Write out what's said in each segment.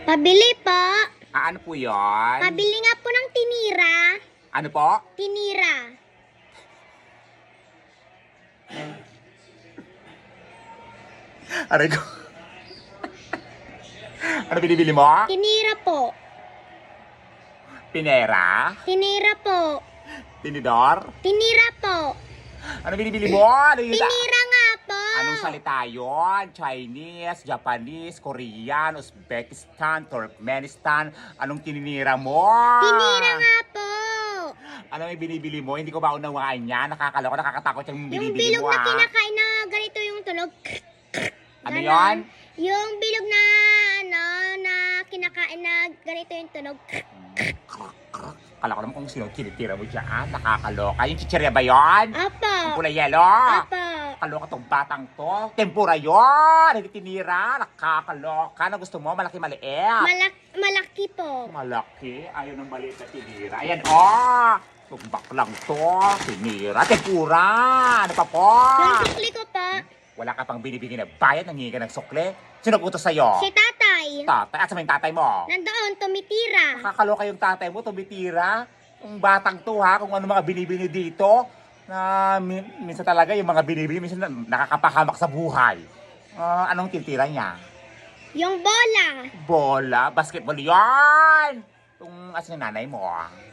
Pabili po. Ano po yun? Pabili nga po ng tinira. Ano po? Tinira. Aray ko. Ano binibili mo? Tinira po. Pinera? Tinira po. Tinidor? Tinira po. Ano binibili mo? Ano yun? Tinira nga po. Anong salita yun? Chinese, Japanese, Korean, Uzbekistan, Turkmenistan. Anong tininira mo? Tinira nga po. Ano yung binibili mo? Hindi ko ba unawaan niya? Nakakaloko, nakakatakot yung Yung binibili bilog mo na kinakain na ganito yung tunog. Ano Ganon. yun? Yung bilog na na kinakain na ganito yung tunog. Kala ko naman kung sino tinitira mo dyan. Nakakaloka. Yung chichirya ba yun? Apo. Yung kulay yelo? Apo. Nakakaloka tong batang to. Tempura yun. Hindi tinira. Nakakaloka. Ano gusto mo? Malaki, maliit? Malaki po. Malaki. Ayaw ng maliit na tinira. Ayan, oh. Tumbak lang to. Tinira. Tempura. Ano pa po? Yung sukli ko po. Wala ka pang binibigyan na bayad. Nangingi ka ng sukle. Sino utos sa'yo? Si tatay. Tatay. At sa yung tatay mo? Nandoon, tumitira. Nakakaloka yung tatay mo, tumitira. Yung batang to ha, kung ano mga binibini dito. Na minsan talaga yung mga binibini, minsan nakakapahamak sa buhay. Anong titira niya? Yung bola. Bola, basketball yan! Yung asan yung nanay mo?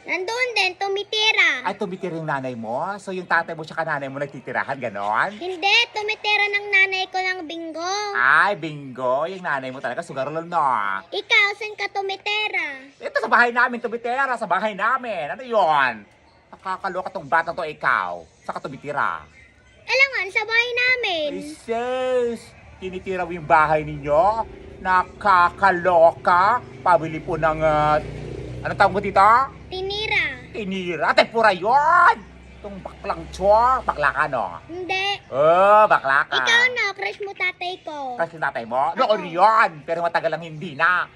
Nandoon din, tumitira. Ay, tumitira yung nanay mo? So yung tatay mo tsaka nanay mo nagtitirahan, ganon? Hindi, tumitira ng nanay ko ng bingo. Ay, bingo. Yung nanay mo talaga, sugarol no. Ikaw, saan ka tumitira? Ito sa bahay namin, tumitira. Sa bahay namin. Ano yon? Nakakaloka tong batang to, ikaw. Saan ka tumitira? Alangan, sa bahay namin. Sis, tinitira mo yung bahay ninyo? Nakakaloka. Pabili po ng, anong tawag mo dito? Tinira. Tinira. Tempura yun! Itong baklang chwa. Bakla ka, no? Hindi. Oh, bakla ka. Ikaw na, crush mo tatay ko. Kasi tatay mo? Noon yun. Pero matagal lang hindi na.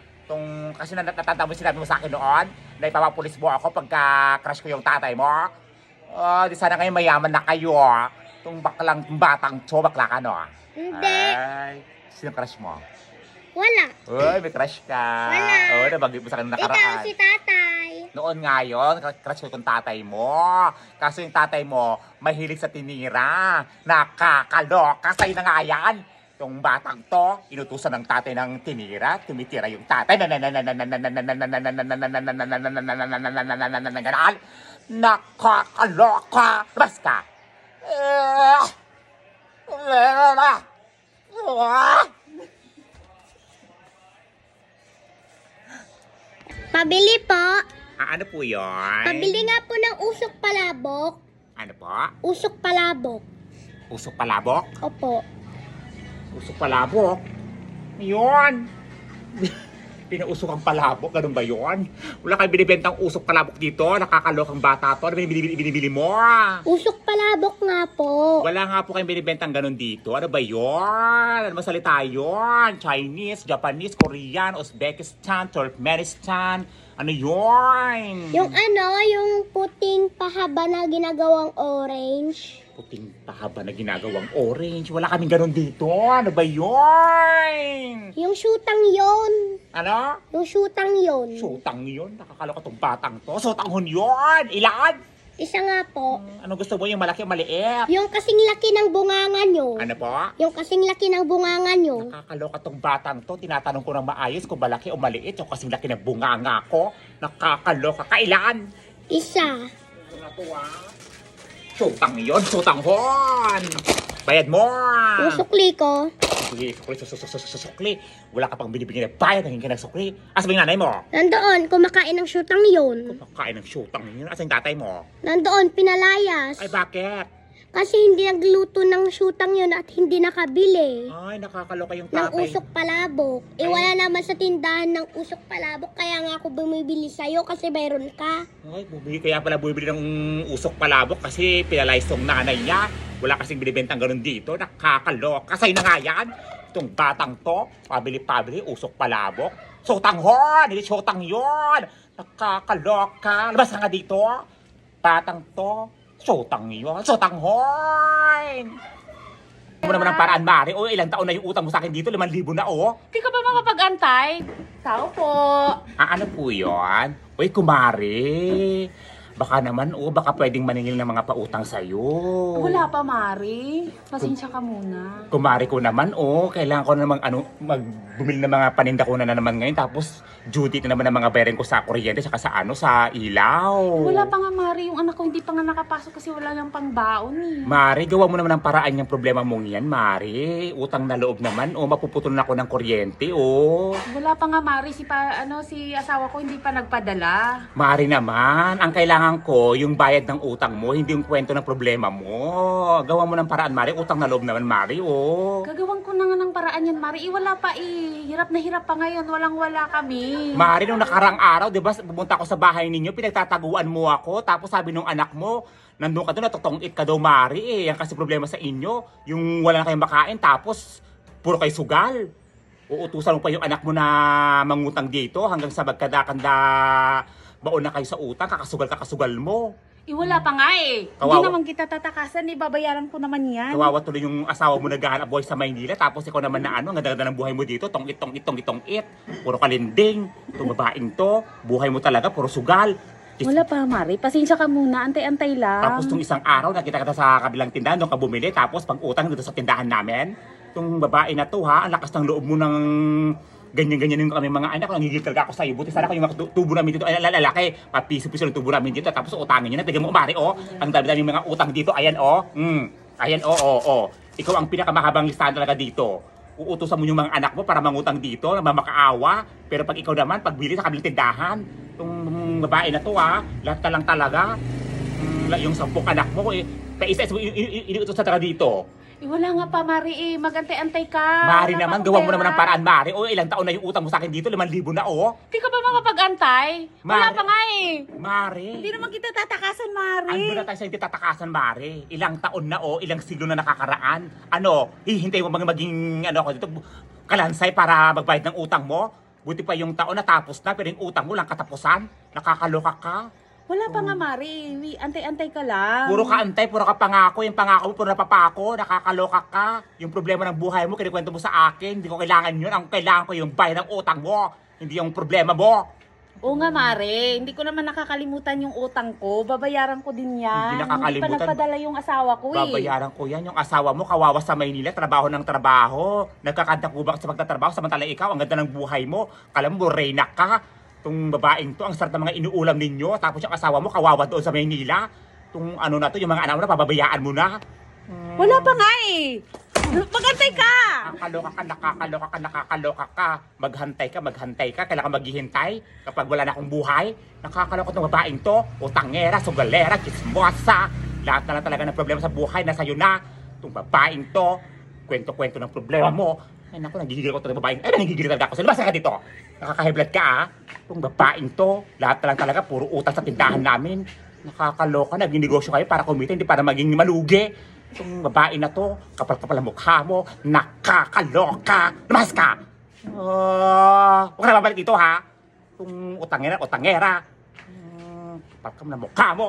Kasi natatanda mo sinabi mo sa akin noon na ipapapulis mo ako pagka crush ko yung tatay mo. Di sana ngayon mayaman na kayo. Itong baklang batang to, bakla ka, no? Hindi. Ay, sino crush mo? Wala. Uy, may crush ka. Wala. Oo, nabanggit mo sa akin Ikaw, nakaraan. si tatay. Noon nga yun, crush ko yung tatay mo. Kaso yung tatay mo, mahilig sa tinira. Nakakaloka. Sa'yo na nga yan. Yung batang to, inutusan ng tatay ng tinira, tumitira yung tatay. Nakakaloka. Labas ka. Pabili po. Ano po yun? Pabili nga po ng usok palabok. Ano po? Usok palabok. Usok palabok? Opo. Usok palabok? Yun. Pinausok ang palabok, ganun ba yun? Wala kayo binibentang usok palabok dito. Nakakalokang bata to. Ano binibili mo? Usok palabok nga po. Wala nga po kayong binibentang ganun dito. Ano ba yun? Ano masalita yun? Chinese, Japanese, Korean, Uzbekistan, Turkmenistan. Ano yun? Yung yung puting pahaba na ginagawang orange. Puting pahaba na ginagawang orange. Wala kaming ganun dito. Ano ba yun? Yung shootang yon. Ano? Yung shootang yon. Sutang yun. Nakakaloka tong batang to. Sutanghon yun. Ilan? Isa nga po. Ano gusto mo? Yung malaki o maliit? Yung kasing laki ng bunganga nyo. Ano po? Yung kasing laki ng bunganga nyo. Nakakaloka tong batang to. Tinatanong ko ng maayos kung malaki o maliit. Yung kasing laki ng bunganga ko. Nakakaloka. Kailan? Isa. Sutang yun. Sutanghon. Bayad mo. Yung sukli ko. Sige, sukli. Wala ka pang binibigyan na bayad. Nangin ka ng sukli. Asa ba yung nanay mo? Nandoon, kumakain ng shootang yon. Kumakain ng sutang yun. Asa yung tatay mo? Nandoon, pinalayas. Ay, bakit? Kasi hindi nagluto ng shootang yon at hindi nakabili. Ay, nakakaloka yung Ng tatay. usok palabok. Eh, Ay. wala naman sa tindahan ng usok palabok. Kaya nga ako bumibili sa'yo kasi mayroon ka. Ay, kaya pala bumibili ng usok palabok kasi pinalayas tong nanay niya. Wala kasing binibentang ganun dito. Nakakaloka. Sa'yo na nga yan. Itong batang to, pabili-pabili, usok palabok. Sotanghon! Hindi sotang yun! Nakakaloka. Labas ka nga dito. Batang to, sotang yun. Sotanghon! Mo naman ang paraan, Mari. O, ilang taon na yung utang mo sa akin dito? 5,000 na, oh. Di ka ba makapag-antay? Tao po. Ano po yun? Uy, kumari. Baka naman, baka pwedeng maningil ng mga pautang sa'yo. Wala pa, Mari. Pasensya ka muna. Kumari ko naman, kailangan ko namang magbumili ng mga paninda ko na naman ngayon. Tapos, due date na naman ng mga bayarin ko sa kuryente, saka sa ilaw. Wala pa nga, Mari. Yung anak ko hindi pa nga nakapasok kasi wala nang pangbaon eh. Mari, gawa mo naman ng paraan yung problema mong yan, Mari. Utang na loob naman, mapuputol na ako ng kuryente, Wala pa nga, Mari. Si asawa ko hindi pa nagpadala. Mari naman, ang kailangan ko, yung bayad ng utang mo, hindi yung kwento ng problema mo. Gawa mo ng paraan, Mari. Utang na loob naman, Mari, Gagawin ko na nga ng paraan yan, Mari. Wala pa eh. Hirap na hirap pa ngayon. Walang-wala kami. Mari, nung nakarang araw, di ba, pumunta ako sa bahay ninyo, pinagtataguan mo ako, tapos sabi nung anak mo, nandun ka doon, natutong-it ka daw, Mari, Yan kasi problema sa inyo. Yung wala na kayong makain, tapos puro kayo sugal. Uutusan mo pa yung anak mo na mangutang dito hanggang sa magkadakanda baon na kayo sa utang, kakasugal mo. Wala pa nga eh. Hindi Kawawa. naman kita tatakasan eh. Babayaran ko naman yan. Kawawa tuloy yung asawa mo naghahanap buhay sa Maynila, tapos ikaw naman na ang ganda ng buhay mo dito, tong-it. Puro kalinding, itong babaeng to, buhay mo talaga, puro sugal. Wala pa, Mari. Pasensya ka muna. Antay-antay lang. Tapos itong isang araw, nakita kita sa kabilang tindahan, doon ka bumili, tapos pag utang dito sa tindahan namin, itong babae na to ha, ang lakas ng loob mo ng ganyan-ganyan yung kami mga anak, nangigil talaga ako sa'yo. Buti sana ko yung mga tubo namin dito, ay lalaki, papiso-piso ng tubo namin dito, tapos utangin nyo na, tignan mo, Mari, ang dami-dami mga utang dito, ayan, ayan, ikaw ang pinakamahabang listahan talaga dito. Uutusan mo yung mga anak mo para mangutang dito, na mamakaawa, pero pag ikaw naman, pagbili sa kabilang tindahan, itong babae na to lahat na lang talaga, yung 10 anak mo, paisa-isa mo, iniutos na talaga dito. Wala nga pa, Mari eh. Magantay-antay ka. Mari Wala naman, pa gawa akong mo naman pera. ng paraan, Mari. Ilang taon na yung utang mo sa akin dito? 5,000 na, Di ka ba makapag-antay? Wala Mari. pa nga eh. Mari. Hindi naman kita tatakasan, Mari. Ano na tayo sa hindi tatakasan, Mari? Ilang taon na, ilang siglo na nakakaraan. Hihintay mo maging, dito, kalansay para magbayad ng utang mo? Buti pa yung taon natapos na, pero yung utang mo lang katapusan. Nakakaloka ka. Wala pa nga, Mari. Antay-antay ka lang. Puro ka antay, puro ka pangako. Yung pangako mo, puro napapako. Nakakaloka ka. Yung problema ng buhay mo, kinikwento mo sa akin. Hindi ko kailangan yun. Ang kailangan ko yung bayad ng utang mo. Hindi yung problema mo. Oo nga, Mari. Hindi ko naman nakakalimutan yung utang ko. Babayaran ko din yan. Hindi nakakalimutan. Hindi pa nagpadala yung asawa ko eh. Babayaran ko yan. Yung asawa mo, kawawa sa Maynila, trabaho ng trabaho. Nagkakanta kubak sa pagtatrabaho, samantala ikaw, ang ganda ng buhay mo. Kala mo, reyna ka. Itong babaeng to, ang sarap ng mga inuulam ninyo. Tapos yung asawa mo, kawawa doon sa Maynila. Itong yung mga anak mo na, pababayaan mo na. Wala pa nga eh. Magantay ka! Nakakaloka ka. Maghantay ka. Kailangan maghihintay kapag wala na akong buhay. Nakakaloka itong babaeng to. Utangera, sugalera, chismosa. Lahat na lang talaga ng problema sa buhay, nasa iyo na. Itong babaeng to, kwento-kwento ng problema mo. Ay naku, nagigigil ko itong babaeng. Nagigigil talaga ako. So, lumasa ka dito. Nakaka-high-blood ka Itong babaeng to, lahat na lang talaga, puro utang sa tindahan namin. Nakakaloka, nagninegosyo kayo para kumita, hindi para maging malugi. Itong babae na to, kapal-kapal ang mukha mo, nakakaloka. Lumas ka! Huwag ka na babalik dito, ha? Itong utangera. Kapal-kapal ang mukha mo.